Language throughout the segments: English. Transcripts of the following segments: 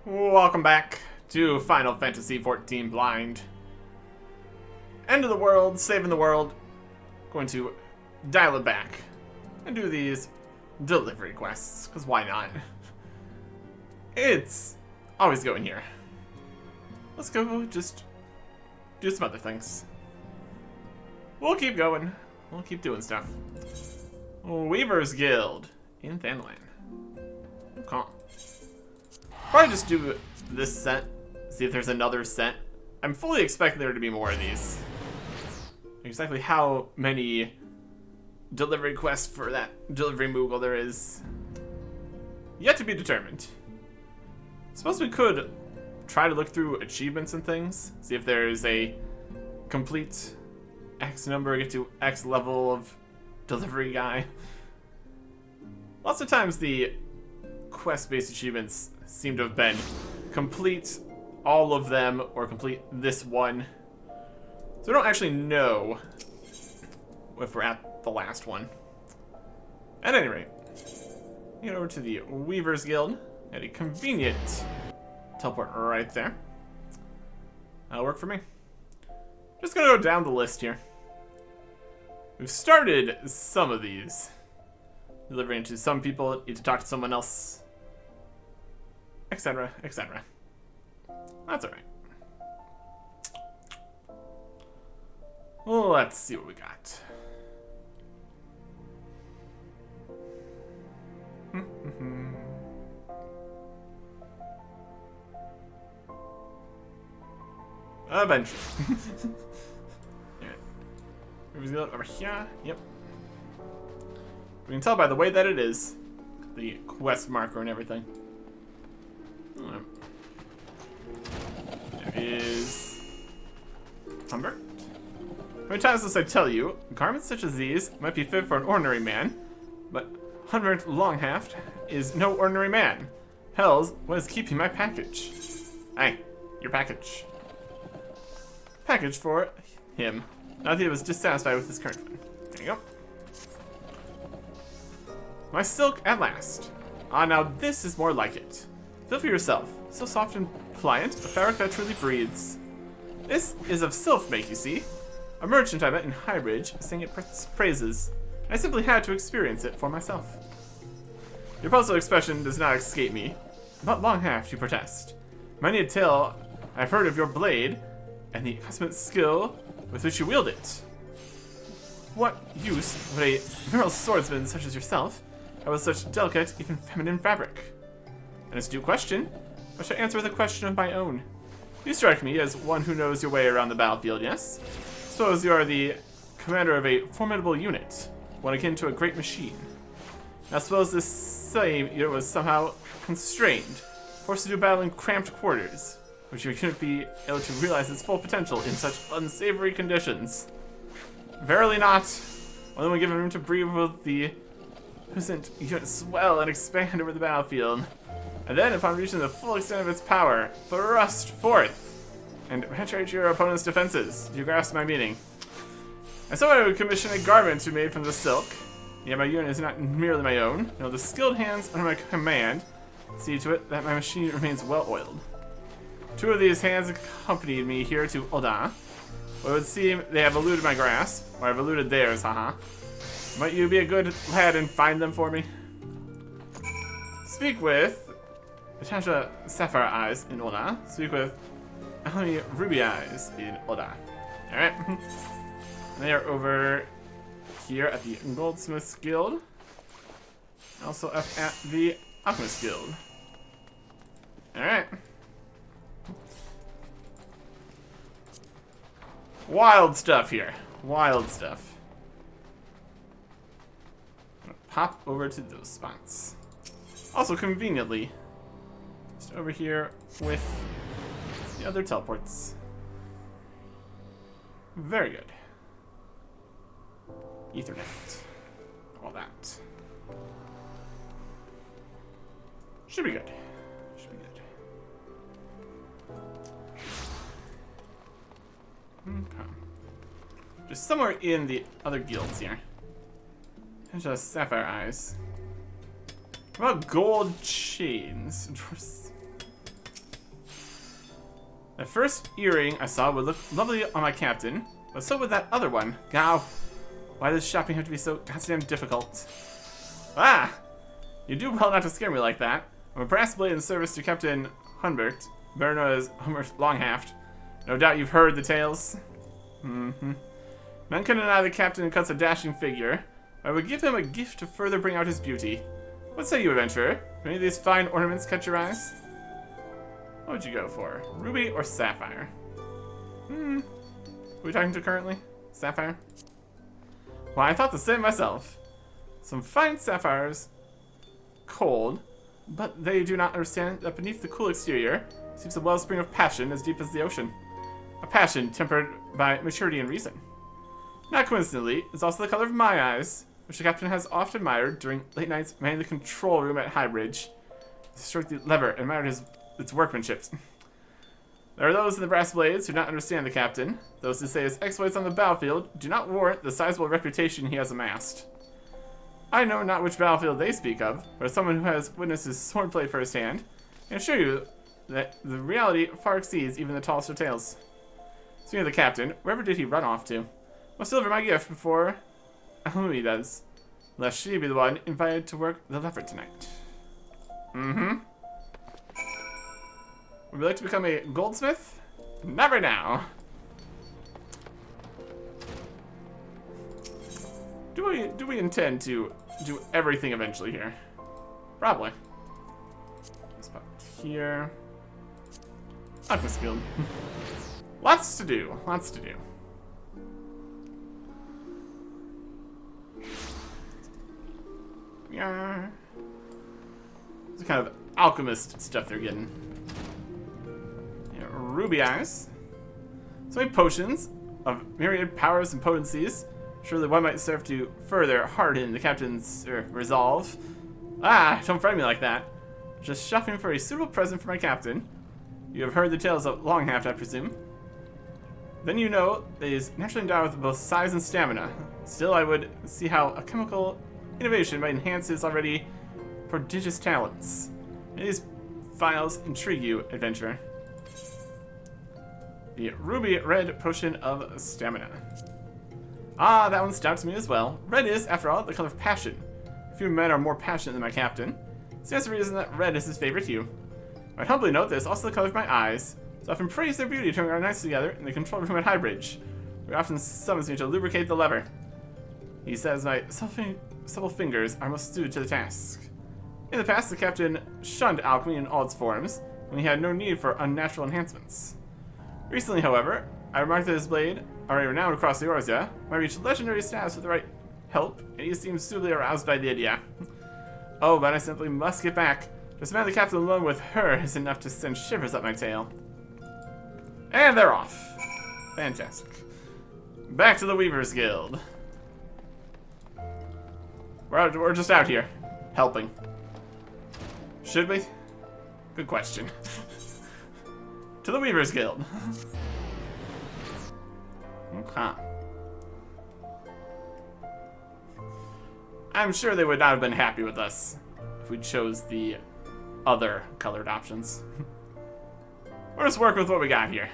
Welcome back to Final Fantasy XIV Blind. End of the world, saving the world. Going to dial it back and do these delivery quests, because why not? It's always going here. Let's go just do some other things. We'll keep going. We'll keep doing stuff. Weaver's Guild in Thanland. Okay. Probably just do this set, see if there's another set. I'm fully expecting there to be more of these. Exactly how many delivery quests for that delivery Moogle there is, yet to be determined. Suppose we could try to look through achievements and things, see if there's a complete X number, get to X level of delivery guy. Lots of times the quest-based achievements seem to have been complete all of them or complete this one. So I don't actually know if we're at the last one. At any rate, get over to the Weaver's Guild at a convenient teleport right there. That'll work for me. Just gonna go down the list here. We've started some of these. Delivering to some people, need to talk to someone else, etc., etc. That's alright. Well, let's see what we got. Eventually. Alright. Over here. Yep. We can tell by the way that it is. The quest marker and everything. Right. There is Humbert. How many times must I tell you, garments such as these might be fit for an ordinary man, but Humbert Longhaft is no ordinary man. Hells, what is keeping my package? Hey, your package. Package for him. Now that he was dissatisfied with his current one. There you go. My silk at last. Ah, now this is more like it. Feel for yourself. So soft and pliant, a fabric that truly breathes. This is of Sylph make, you see. A merchant I met in Highbridge sang its praises. I simply had to experience it for myself. Your puzzled expression does not escape me. But Longhaft, you protest. Many a tale I've heard of your blade, and the consummate skill with which you wield it. What use would a virile swordsman such as yourself have with such delicate, even feminine fabric? An astute question, but shall I answer with a question of my own? You strike me as one who knows your way around the battlefield, yes? Suppose you are the commander of a formidable unit, one akin to a great machine. Now suppose this same unit was somehow constrained, forced to do battle in cramped quarters. Would your unit be able to realize its full potential in such unsavory conditions? Verily not. Only when given room to breathe will the puissant unit swell and expand over the battlefield. And then, upon reaching the full extent of its power, thrust forth and penetrate your opponent's defenses. Do you grasp my meaning? And so I would commission a garment to be made from the silk. Yet my unit is not merely my own. No, the skilled hands under my command see to it that my machine remains well oiled. 2 of these hands accompanied me here to Oda. Well, it would seem they have eluded my grasp, or I've eluded theirs, haha. Might you be a good lad and find them for me? Speak with Natasha Sapphire Eyes in Oda. Speak with Alani Ruby Eyes in Oda. Alright. They are over here at the Goldsmiths Guild. Also up at the Alchemist Guild. Alright. Wild stuff here. Wild stuff. I'm gonna pop over to those spots. Also, conveniently, just over here with the other teleports. Very good. Ethernet. All that. Should be good. Should be good. Okay. Just somewhere in the other guilds here. And just sapphire eyes. What about gold chains? The first earring I saw would look lovely on my captain, but so would that other one. Gow. Why does shopping have to be so goddamn difficult? Ah! You do well not to scare me like that. I'm a brass blade in service to Captain Humbert, better known as Humbert Longhaft. No doubt you've heard the tales. Mm-hmm. None can deny the captain cuts a dashing figure. I would give him a gift to further bring out his beauty. What say you, adventurer? Do any of these fine ornaments catch your eyes? What would you go for? Ruby or sapphire? Who are we talking to currently? Sapphire? Well, I thought the same myself. Some fine sapphires, cold, but they do not understand that beneath the cool exterior sleeps a wellspring of passion as deep as the ocean. A passion tempered by maturity and reason. Not coincidentally, it's also the color of my eyes, which the captain has often admired during late nights manning the control room at Highbridge. He stroked the lever and admired its workmanship. There are those in the brass blades who do not understand the captain. Those who say his exploits on the battlefield do not warrant the sizable reputation he has amassed. I know not which battlefield they speak of, but as someone who has witnessed his swordplay firsthand, I can assure you that the reality far exceeds even the tallest of tales. Speaking of the captain, wherever did he run off to? Must deliver my gift before Louis does, lest she be the one invited to work the lever tonight. Would you like to become a goldsmith? Not right now. Do we intend to do everything eventually here? Probably. Let's pop here. Alchemist Guild. Lots to do. Lots to do. Yeah. It's kind of alchemist stuff they're getting. Yeah, ruby eyes. So many potions of myriad powers and potencies. Surely one might serve to further harden the captain's resolve. Ah, don't frighten me like that. Just shopping for a suitable present for my captain. You have heard the tales of Longhaft, I presume. Then you know that he is naturally endowed with both size and stamina. Still, I would see how a chemical innovation might enhance his already prodigious talents. May these files intrigue you, adventurer. The ruby red potion of stamina. Ah, that one stouts me as well. Red is, after all, the color of passion. Few men are more passionate than my captain. Stands to reason that red is his favorite hue. I'd humbly note this, also the color of my eyes. So often praise their beauty during our nights together in the control room at Highbridge, where he often summons me to lubricate the lever. He says my supple fingers are most suited to the task. In the past, the captain shunned alchemy in all its forms, when he had no need for unnatural enhancements. Recently, however, I remarked that his blade, already renowned across the Eorzea, might reach legendary status with the right help, and he seems suitably aroused by the idea. Oh, but I simply must get back. Just man the captain alone with her is enough to send shivers up my tail. And they're off. Fantastic. Back to the Weavers Guild. We're just out here, helping. Should we? Good question. To the Weavers Guild. Okay. I'm sure they would not have been happy with us if we chose the other colored options. We'll just work with what we got here.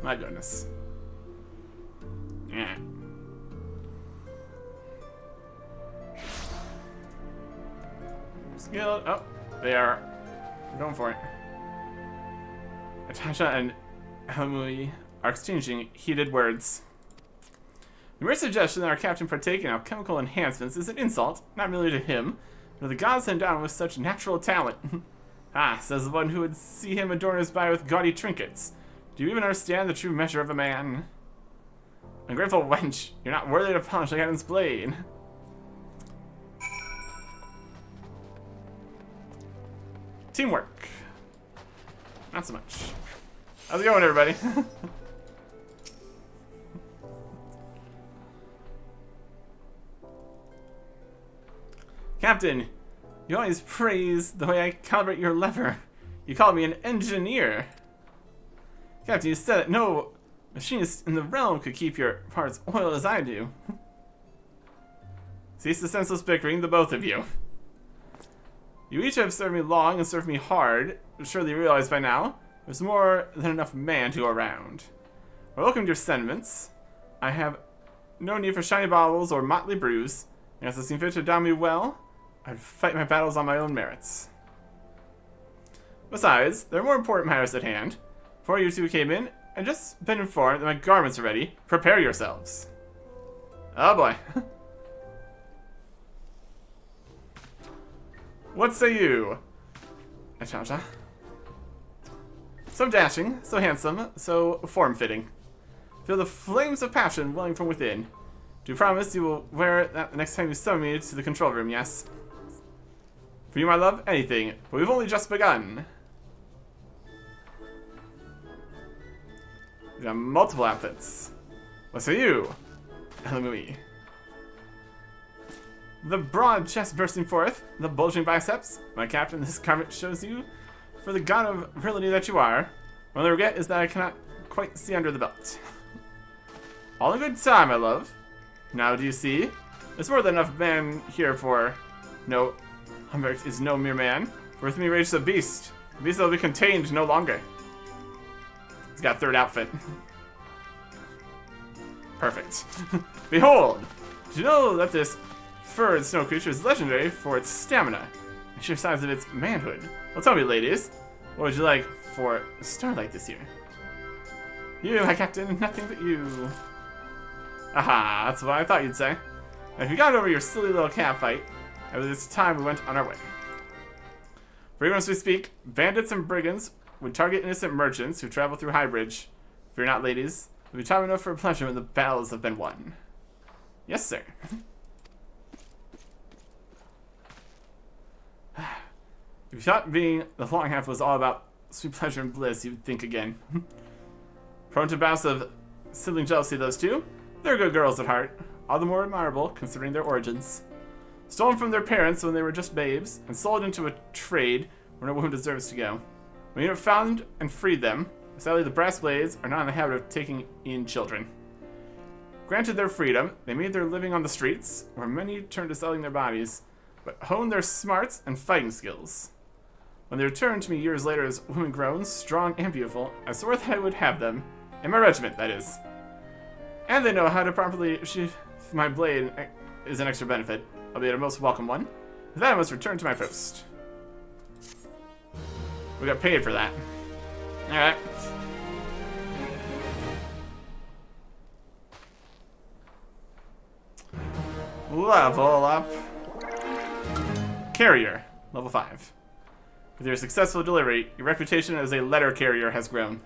My goodness. Yeah. Skill. Oh, they are going for it. Natasha and Helmui are exchanging heated words. The mere suggestion that our captain partake in alchemical enhancements is an insult, not merely to him, but to the gods endowed with such natural talent. Ah, says the one who would see him adorn his body with gaudy trinkets. Do you even understand the true measure of a man? Ungrateful wench, you're not worthy to polish the captain's blade. Teamwork. Not so much. How's it going, everybody? Captain, you always praise the way I calibrate your lever. You call me an engineer. Captain, you said that no machinist in the realm could keep your parts oiled as I do. Cease the senseless bickering, the both of you. You each have served me long and served me hard, but surely you realize by now There's more than enough man to go around. I welcome your sentiments. I have no need for shiny baubles or motley brews. And as I seem fit to down me well, I'd fight my battles on my own merits. Besides, there are more important matters at hand. Before you two came in, I've just been informed that my garments are ready. Prepare yourselves. Oh boy. What say you? Acha-cha. So dashing, so handsome, so form-fitting. Feel the flames of passion welling from within. Do you promise you will wear it the next time you summon me to the control room, yes? For you, my love, anything, but we've only just begun. We got multiple outfits. What say you? Elamui. The broad chest bursting forth, the bulging biceps. My captain, this garment shows you for the god of virility that you are. My only regret is that I cannot quite see under the belt. All in good time, my love. Now, do you see? There's more than enough man here for... No, Humbert is no mere man. For with me rages a beast. A beast that will be contained no longer. He's got a third outfit. Perfect. Behold! Did you know that this furred snow creature is legendary for its stamina and sheer size of its manhood? Well, tell me, ladies, what would you like for starlight this year? You, my captain, nothing but you. Aha, that's what I thought you'd say. And if you got over your silly little cat fight, it's time we went on our way. For even as we speak, bandits and brigands would target innocent merchants who travel through Highbridge. Fear not, ladies. It'll be time enough for pleasure when the battles have been won. Yes, sir. If you thought being the long half was all about sweet pleasure and bliss, you'd think again. Prone to bouts of sibling jealousy, those two. They're good girls at heart, all the more admirable considering their origins. Stolen from their parents when they were just babes, and sold into a trade where no woman deserves to go. When you have found and freed them, sadly the brass blades are not in the habit of taking in children. Granted their freedom, they made their living on the streets, where many turned to selling their bodies, but honed their smarts and fighting skills. When they returned to me years later as women grown, strong and beautiful, I swore that I would have them. In my regiment, that is. And they know how to properly sheath my blade is an extra benefit, albeit a most welcome one. With that, I must return to my post. We got paid for that. Alright. Level up. Carrier, level 5. With your successful delivery, your reputation as a letter carrier has grown.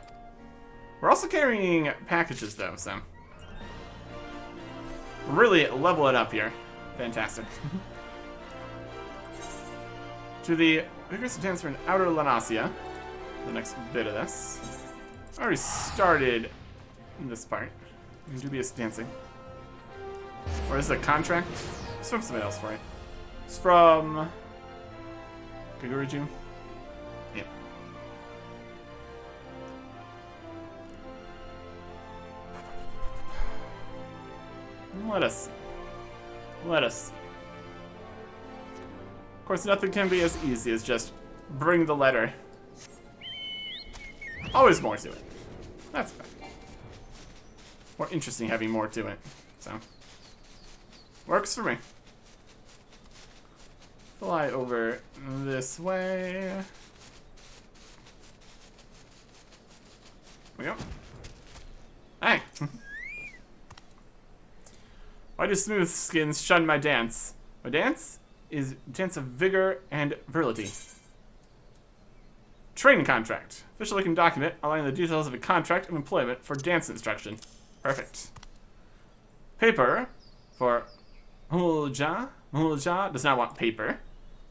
We're also carrying packages, though, so... really level it up here. Fantastic. To the vigorous dancer in Outer Lanasia, the next bit of this. I already started in this part. Dubious dancing. Or is it a contract? It's from somebody else for it. It's from... Kaguriju? Yeah. Let us see. Let us see. Of course, nothing can be as easy as just bring the letter. Always more to it. That's fine. More interesting having more to it. So, works for me. Fly over this way. Here we go. Hey! Why do smooth skins shun my dance? My dance is dance of vigor and virility. Training contract. Official looking document outlining the details of a contract of employment for dance instruction. Perfect. Paper for Mulja. Mulja does not want paper.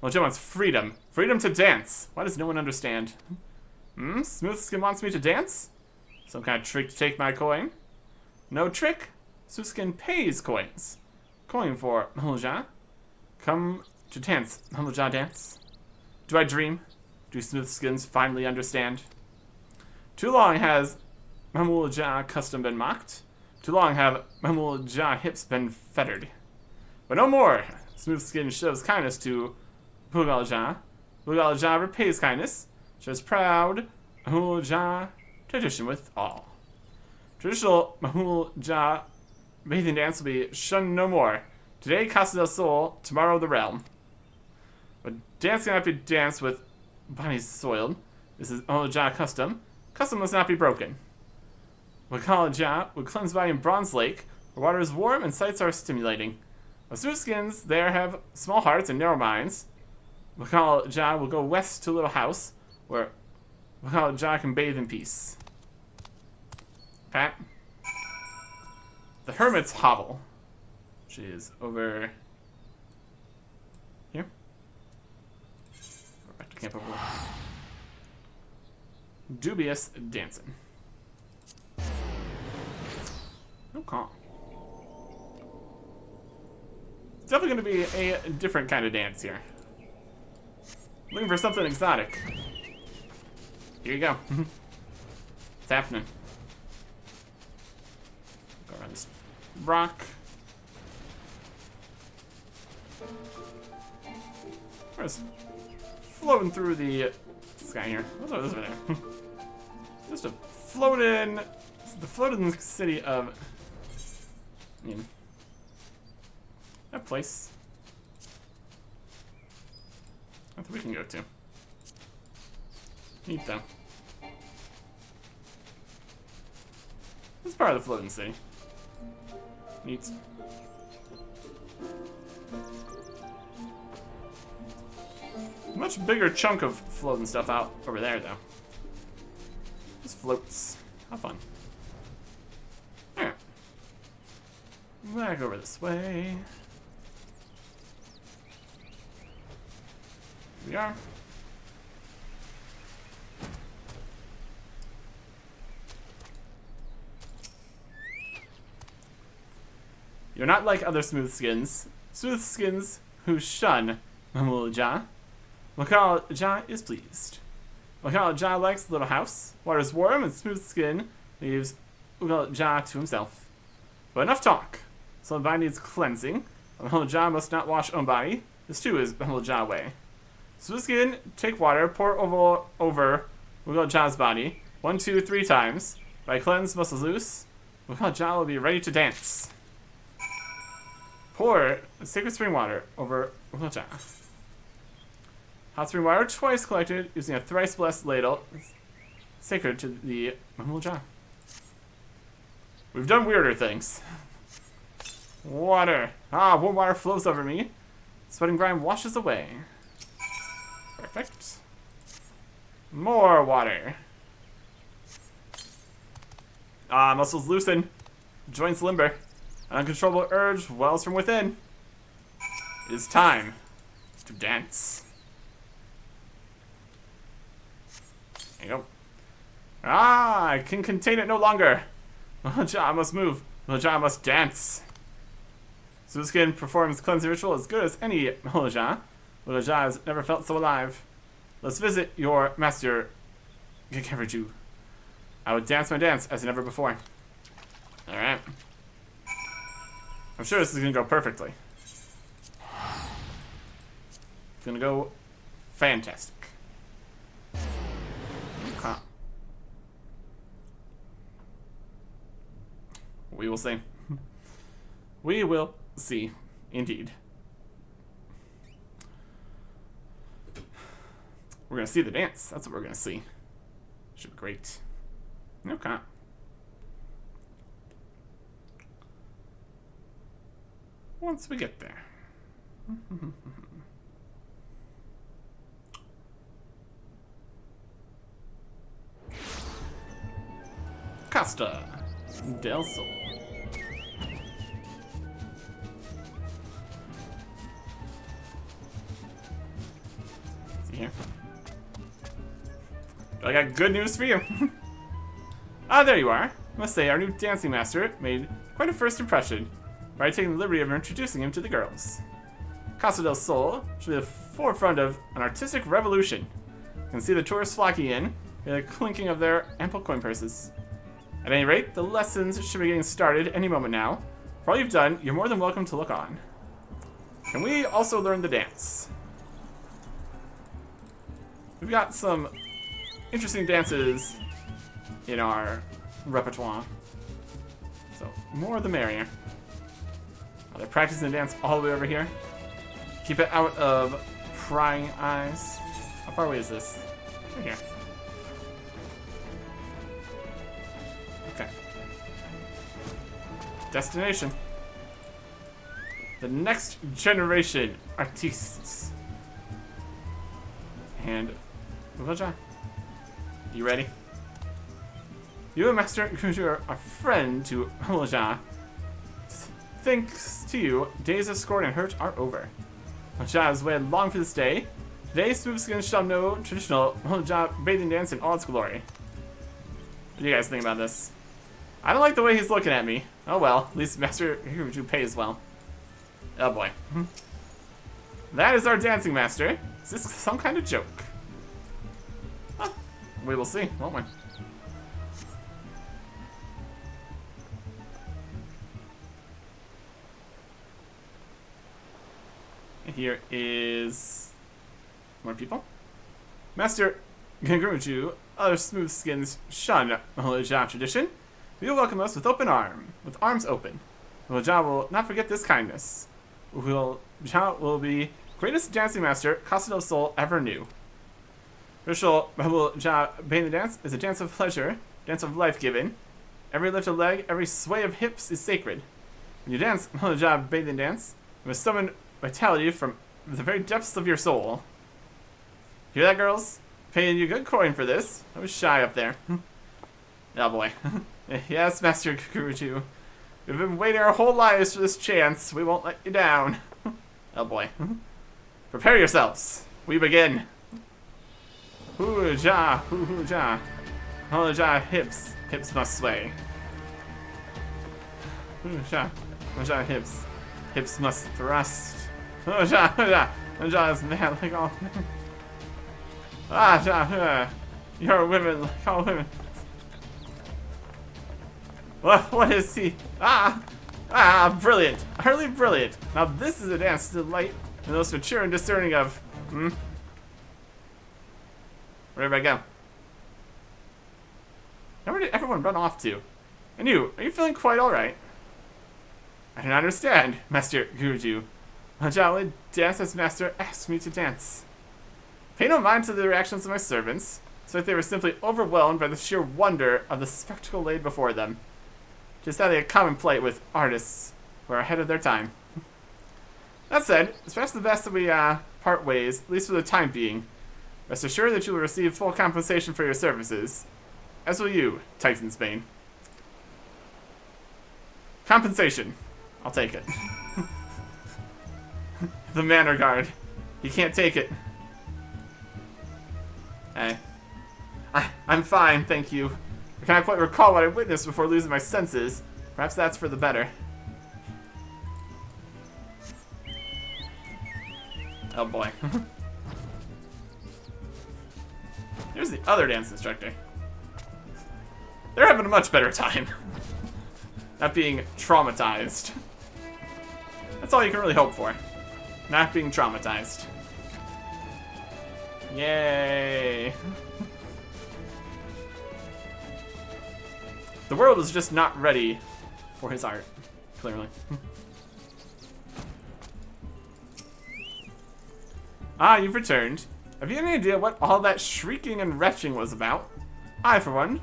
Mulja wants freedom. Freedom to dance. Why does no one understand? Smooth skin wants me to dance? Some kind of trick to take my coin? No trick. Smoothskin pays coins. Coin for Mulja. Come to dance, Mulja dance. Do I dream? Do Smoothskins finally understand? Too long has Mulja custom been mocked. Too long have Mulja hips been fettered. But no more. Smoothskin shows kindness to Bugalja. Bugalja repays kindness. Shows proud Mahul Ja tradition with all. Traditional Mahul Ja bathing dance will be shunned no more. Today, Casa del Sol, tomorrow, the realm. But dance cannot be danced with bodies soiled. This is Mahul Ja custom. Custom must not be broken. Mahul Ja would cleanse body in Bronze Lake, where water is warm and sights are stimulating. The smooth skins there have small hearts and narrow minds. Mahul Ja will go west to a little house, where Mahul Ja can bathe in peace. Okay. The Hermit's Hovel, which is over here. Back to camp over there. Dubious dancing. Okay. It's definitely going to be a different kind of dance here. Looking for something exotic. Here you go. It's happening. Go around this rock. Where's floating through the sky here? What's over there? Just a floating, the floating city of, I mean, that place. That's what we can go to. Neat though. This is part of the floating city. Neat. Much bigger chunk of floating stuff out over there though. Just floats. How fun. Alright. Back over this way. Here we are. You're not like other smooth skins. Smooth skins who shun Mahul Ja. Mahul Ja is pleased. Mahul Ja likes the little house. Water is warm and smooth skin leaves Mahul Ja to himself. But enough talk. So the body needs cleansing. Mahul Ja must not wash own body. This too is Mahul Ja way. Smooth skin, take water, pour over Mahul Ja's body. 1, 2, 3 times. By cleanse, muscles loose. Mahul Ja will be ready to dance. Pour sacred spring water over Mahul Ja. Hot spring water twice collected using a thrice blessed ladle sacred to the Mahul Ja. We've done weirder things. Water. Ah, warm water flows over me. Sweat and grime washes away. Perfect. More water. Ah, muscles loosen. Joints limber. An uncontrollable urge wells from within. It is time to dance. There you go. Ah, I can contain it no longer. Mahul Ja must move. Mahul Ja must dance. Skin performs cleansing ritual as good as any Mahul Ja. Mahul Ja has never felt so alive. Let's visit your master, Gikaverju. I would dance my dance as never before. Alright. I'm sure this is gonna go perfectly. It's gonna go fantastic. Okay. We will see. We will see, indeed. We're gonna see the dance. That's what we're gonna see. Should be great. Okay. Once we get there. Costa del Sol. See here. I got good news for you. Ah, there you are. I must say, our new dancing master made quite a first impression by taking the liberty of introducing him to the girls. Casa del Sol should be the forefront of an artistic revolution. You can see the tourists flocking in, the clinking of their ample coin purses. At any rate, the lessons should be getting started any moment now. For all you've done, you're more than welcome to look on. Can we also learn the dance? We've got some interesting dances in our repertoire. So, more the merrier. Oh, they're practicing the dance all the way over here. Keep it out of prying eyes. How far away is this? Right here. Okay. Destination. The next generation artistes. And Roja, you ready? You and Master Kuju are friend to Roja. Thanks to you, days of scorn and hurt are over. Roja has waited long for this day. Today, smooth skin shall know traditional Roja bathing dance in all its glory. What do you guys think about this? I don't like the way he's looking at me. Oh well, at least Master Kuju pays well. Oh boy. That is our dancing master. Is this some kind of joke? Huh. We will see, won't we? And here is more people. Master Genguju, other smooth skins shun Roja tradition. We will welcome us with arms open. Roja will not forget this kindness. Roja will be greatest dancing master Kasado Soul ever knew. Ritual Roja bathing dance is a dance of pleasure, dance of life given. Every lift of leg, every sway of hips is sacred. When you dance Roja bathing dance, you must summon vitality from the very depths of your soul. Hear that, girls? Paying you good coin for this. I was shy up there. Oh boy. Yes, Master Kukuruchu. We've been waiting our whole lives for this chance. We won't let you down. Oh boy. Prepare yourselves. We begin. Hoo-ja, hoo-ja. Hoo-ja, hips. Hips must sway. Hoo-ja, hoo-ja, hips. Hips must thrust. Hoo-ja, hoo-ja. Hoo-ja is mad like all men. Ah-ja, you're women like all women. What is he? Brilliant. Utterly brilliant. Now this is a dance to delight and those mature and discerning of, Where did everybody go? Now where did everyone run off to? And you, are you feeling quite alright? I don't understand, Master Guruju. Roja only dance as Master asked me to dance. Pay no mind to the reactions of my servants, so that they were simply overwhelmed by the sheer wonder of the spectacle laid before them. Just how they had common plight with artists who are ahead of their time. That said, it's perhaps the best that we part ways, at least for the time being. Rest assured that you will receive full compensation for your services. As will you, Titan's Bane. Compensation. I'll take it. The Manor Guard. He can't take it. Hey. I'm fine, thank you. I can't quite recall what I witnessed before losing my senses. Perhaps that's for the better. Oh boy. Here's the other dance instructor. They're having a much better time. Not being traumatized. That's all you can really hope for. Not being traumatized. Yay. The world is just not ready for his art, clearly. You've returned. Have you any idea what all that shrieking and retching was about? I, for one,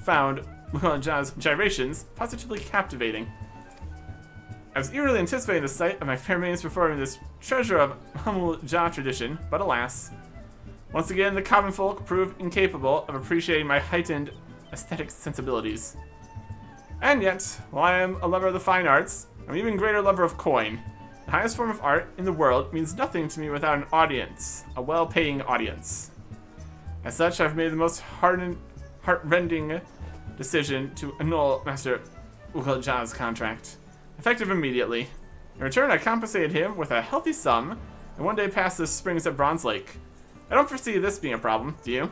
found Roja's gyrations positively captivating. I was eagerly anticipating the sight of my fair maidens performing this treasure of Hamul-Ja tradition, but alas. Once again, the common folk proved incapable of appreciating my heightened aesthetic sensibilities. And yet, while I am a lover of the fine arts, I'm an even greater lover of coin. The highest form of art in the world means nothing to me without an audience, a well-paying audience. As such, I've made the most heart-rending decision to annul Master Roja's contract, effective immediately. In return, I compensated him with a healthy sum, and one day passed the springs at Bronze Lake. I don't foresee this being a problem, do you?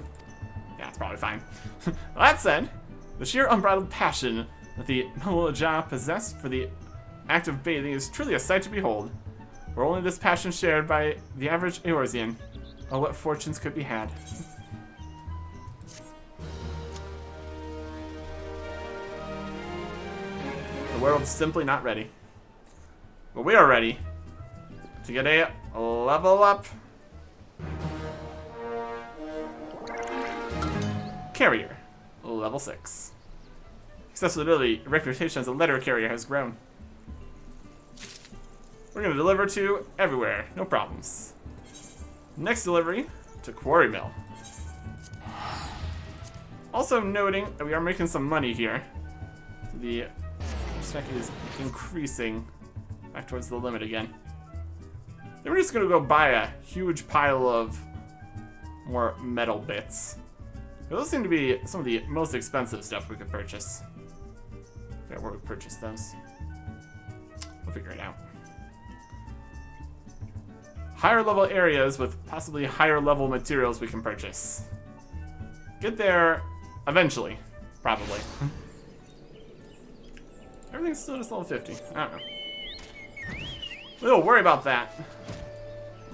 Yeah, it's probably fine. Well, that said, the sheer unbridled passion that the Roja possessed for the act of bathing is truly a sight to behold. Were only this passion shared by the average Eorzean, oh, what fortunes could be had. world's simply not ready. But we are ready to get a level up. Carrier, level 6. Accessibility, reputation as a letter carrier has grown. We're going to deliver to everywhere, no problems. Next delivery to Quarry Mill. Also noting that we are making some money here. The stack is increasing back towards the limit again. Then we're just going to go buy a huge pile of more metal bits. Those seem to be some of the most expensive stuff we could purchase. I forget where we purchase those. We'll figure it out. Higher level areas with possibly higher level materials we can purchase. Get there eventually, probably. Everything's still just level 50. I don't know. We'll worry about that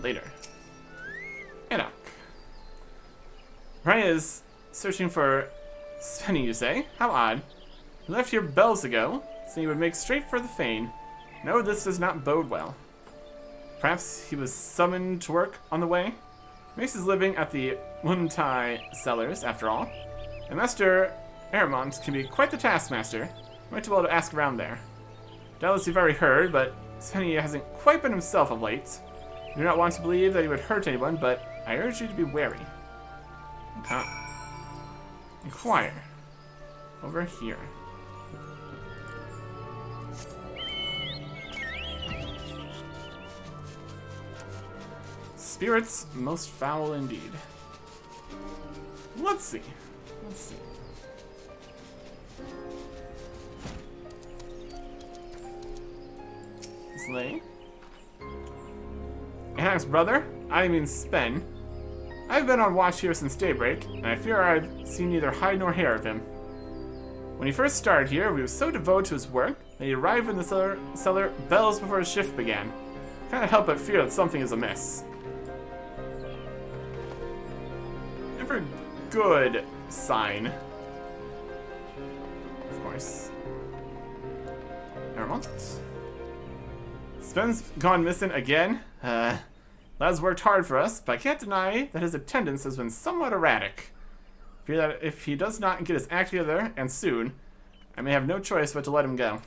later. Enoch. Ryan is searching for Spenny, you say? How odd. He left here bells ago, saying he would make straight for the Fane. No, this does not bode well. Perhaps he was summoned to work on the way? Makes his living at the Muntai cellars, after all. And Master Aramont can be quite the taskmaster. Might be able to ask around there. Doubtless you've already heard, but Spenny hasn't quite been himself of late. I do not want to believe that he would hurt anyone, but I urge you to be wary. Okay. Inquire. Over here. Spirits most foul indeed. Let's see. Let's see. Slay. Enix, brother. I mean Spen. I've been on watch here since daybreak, and I fear I've seen neither hide nor hair of him. When he first started here, he was so devoted to his work that he arrived in the cellar bells before his shift began. Can't help but fear that something is amiss. Never good sign. Of course. Never mind. Spen's gone missing again. Lad's worked hard for us, but I can't deny that his attendance has been somewhat erratic. Fear that if he does not get his act together, and soon, I may have no choice but to let him go.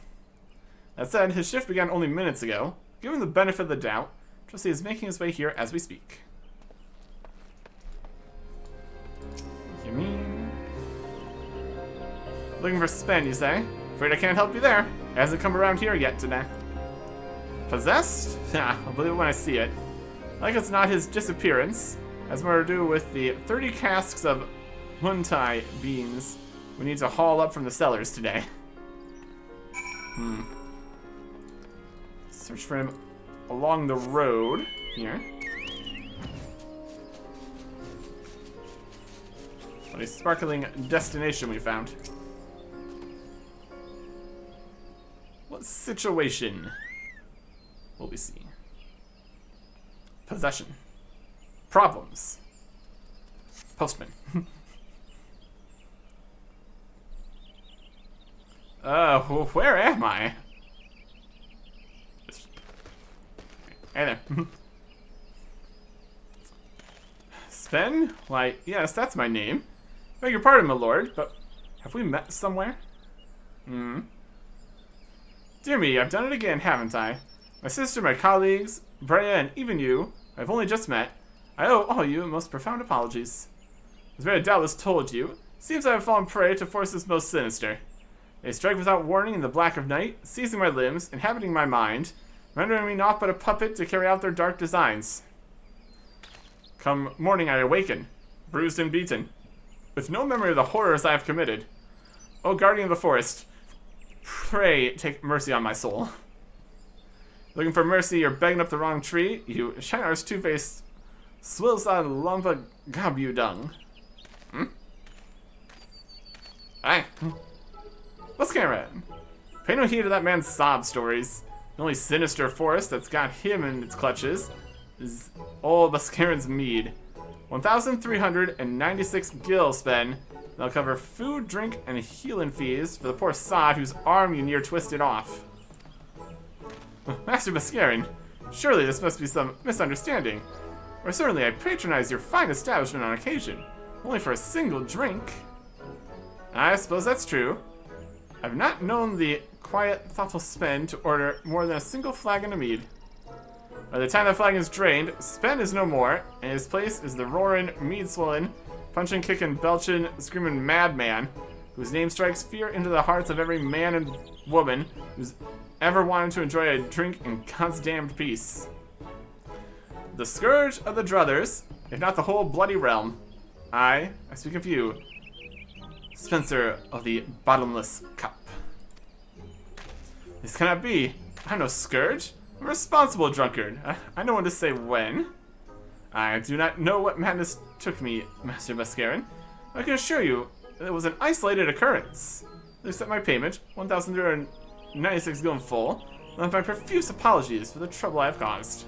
That said, his shift began only minutes ago. Given the benefit of the doubt, trust he is making his way here as we speak. You mean? Looking for Spen, you say? Afraid I can't help you there. It hasn't come around here yet today. Possessed? Yeah, I'll believe it when I see it. Like it's not his disappearance, has more to do with the 30 casks of Muntai beans we need to haul up from the cellars today. Search for him along the road here. What a sparkling destination we found. What situation will we see? Possession. Problems. Postman. Where am I? Hey there. Spen? Why, yes, that's my name. Beg your pardon, my lord, but have we met somewhere? Dear me, I've done it again, haven't I? My sister, my colleagues, Brea, and even you, I've only just met. I owe all you most profound apologies. As Brea doubtless told you, seems I have fallen prey to forces most sinister. They strike without warning in the black of night, seizing my limbs, inhabiting my mind, rendering me naught but a puppet to carry out their dark designs. Come morning I awaken, bruised and beaten, with no memory of the horrors I have committed. O guardian of the forest, pray take mercy on my soul. Looking for mercy, you're begging up the wrong tree, you Shinar's two-faced swills-on lumpa gabu dung. Aye. What's Cameron? Pay no heed to that man's sob stories. The only sinister force that's got him in its clutches is old Bascaran's mead. 1,396 gil, Spen. They'll cover food, drink, and healing fees for the poor sod whose arm you near twisted off. Master Mascarin, surely this must be some misunderstanding. Or certainly I patronize your fine establishment on occasion, only for a single drink. I suppose that's true. I've not known the quiet, thoughtful Spen to order more than a single flagon of mead. By the time that flagon is drained, Spen is no more, and his place is the roaring, mead-swollen, punching, kicking, belching, screaming madman, whose name strikes fear into the hearts of every man and woman who's ever wanted to enjoy a drink in God's damned peace. The scourge of the druthers, if not the whole bloody realm. I speak of you, Spencer of the Bottomless Cup. This cannot be. I'm no scourge. I'm a responsible drunkard. I know when to say when. I do not know what madness took me, Master Mascarin. I can assure you that it was an isolated occurrence. Please accept my payment, 1,396 gil in full, and my profuse apologies for the trouble I have caused.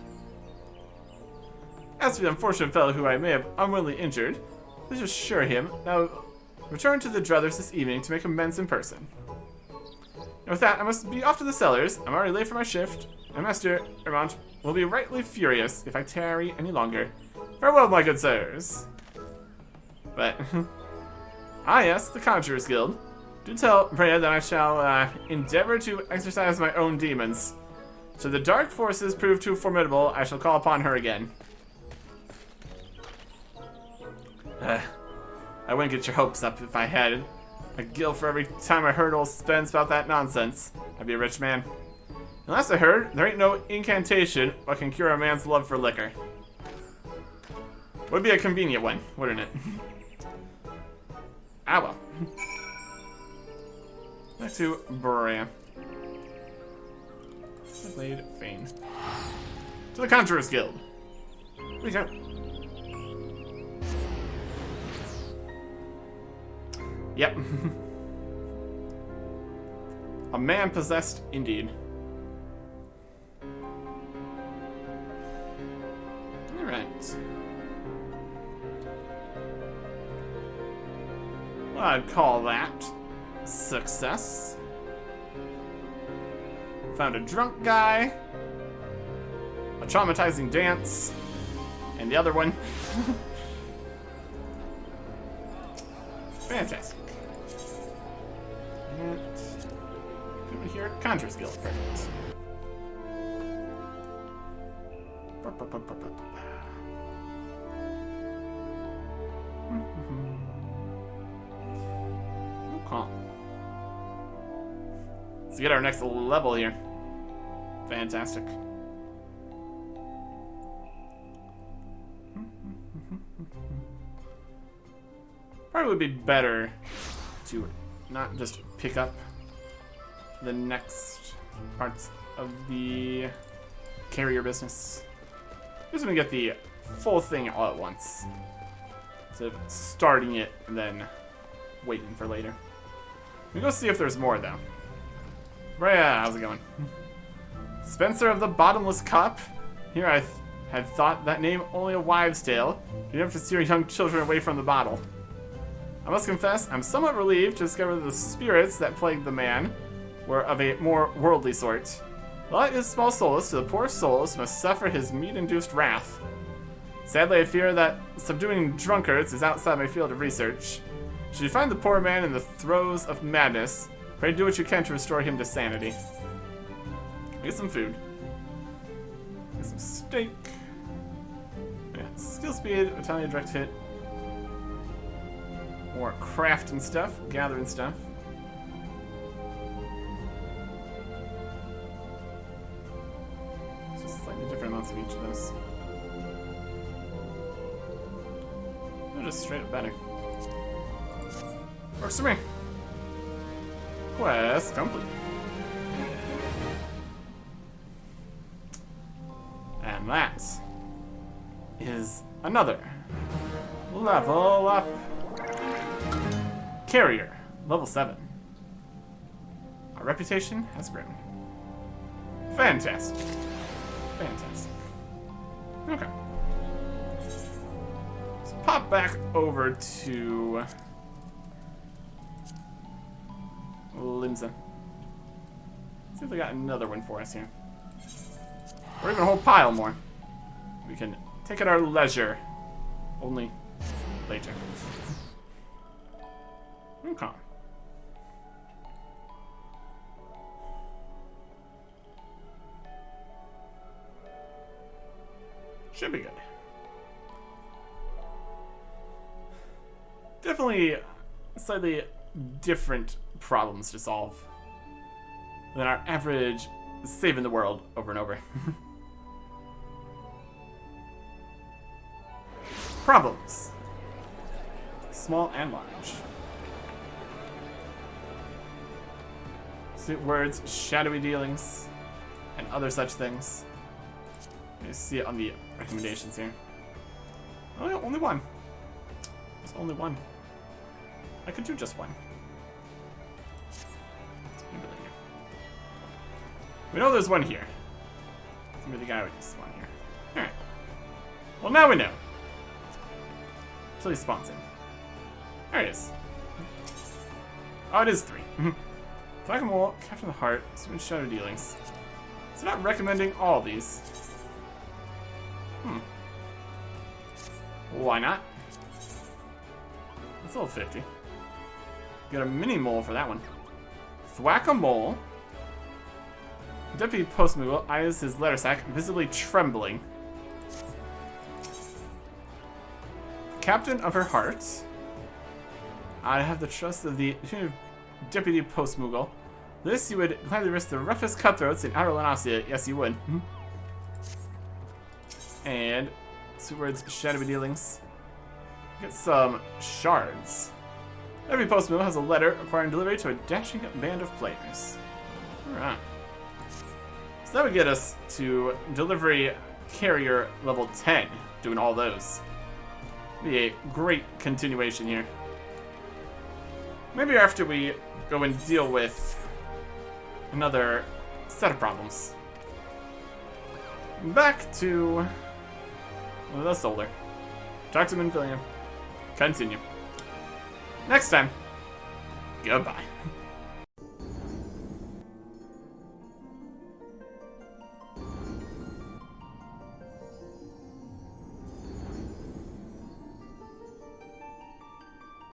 As for the unfortunate fellow who I may have unwillingly injured, please assure him that I will return to the druthers this evening to make amends in person. And with that, I must be off to the cellars. I'm already late for my shift, and Master Ermont will be rightly furious if I tarry any longer. Farewell, my good sirs. But, yes, the Conjurers Guild. Do tell Brea that I shall endeavor to exercise my own demons. Should the dark forces prove too formidable, I shall call upon her again. I wouldn't get your hopes up if I had a gil for every time I heard old Spen spout that nonsense. I'd be a rich man. Unless I heard, there ain't no incantation what can cure a man's love for liquor. Would be a convenient one, wouldn't it? Ah well. Back to Brea. Blade Fane. To the Conjurers Guild. We go. Yep. A man possessed indeed. Alright. Well, I'd call that success. Found a drunk guy, a traumatizing dance, and the other one. Fantastic. And over here, Conjurer's Guild. Perfect. Okay. Let's get our next level here. Fantastic. Probably would be better to not just pick up the next parts of the carrier business. Just gonna get the full thing all at once. Instead of starting it and then waiting for later. We go see if there's more though. Brea, how's it going? Spencer of the Bottomless Cup? Here I had thought that name only a wives' tale. You never to steer young children away from the bottle. I must confess, I'm somewhat relieved to discover that the spirits that plagued the man were of a more worldly sort. But it is small solace to the poor souls who must suffer his mead-induced wrath. Sadly, I fear that subduing drunkards is outside my field of research. Should you find the poor man in the throes of madness, pray do what you can to restore him to sanity. Get some food. Get some steak. Yeah, skill speed, Italian direct hit. More crafting stuff, gathering stuff. It's just slightly different amounts of each of those. They're just straight up better. Works for me. Quest complete. And that is another level up. Carrier, level 7. Our reputation has grown. Fantastic. Fantastic. Okay. Let's pop back over to wins then. Let's see if they got another one for us here. Or even a whole pile more. We can take at our leisure. Only later. Okay. Should be good. Definitely slightly different problems to solve than our average saving the world over and over. Problems. Small and large. Sweet words, shadowy dealings, and other such things. You see it on the recommendations here. Oh, yeah, only one. There's only one. I could do just one. We know there's one here. Maybe the guy would use one here. Alright. Well, now we know. Until he spawns in. There it is. Oh, it is 3. Black and Wool, Captain of the Heart, Switch Shadow Dealings. So not recommending all these. Why not? It's a little 50. Got a mini mole for that one. Thwack-a-mole. Deputy Postmogul eyes his letter sack, visibly trembling. Captain of her heart. I have the trust of the Deputy Postmogul. This you would gladly risk the roughest cutthroats in outer Lanasia. Yes, you would. And sweet words, shadowy dealings. Get some shards. Every postmill has a letter requiring delivery to a dashing band of players. Alright. So that would get us to delivery carrier level 10, doing all those. Be a great continuation here. Maybe after we go and deal with another set of problems. Back to the Solar. Talk to Minfillium. Continue. Next time. Goodbye.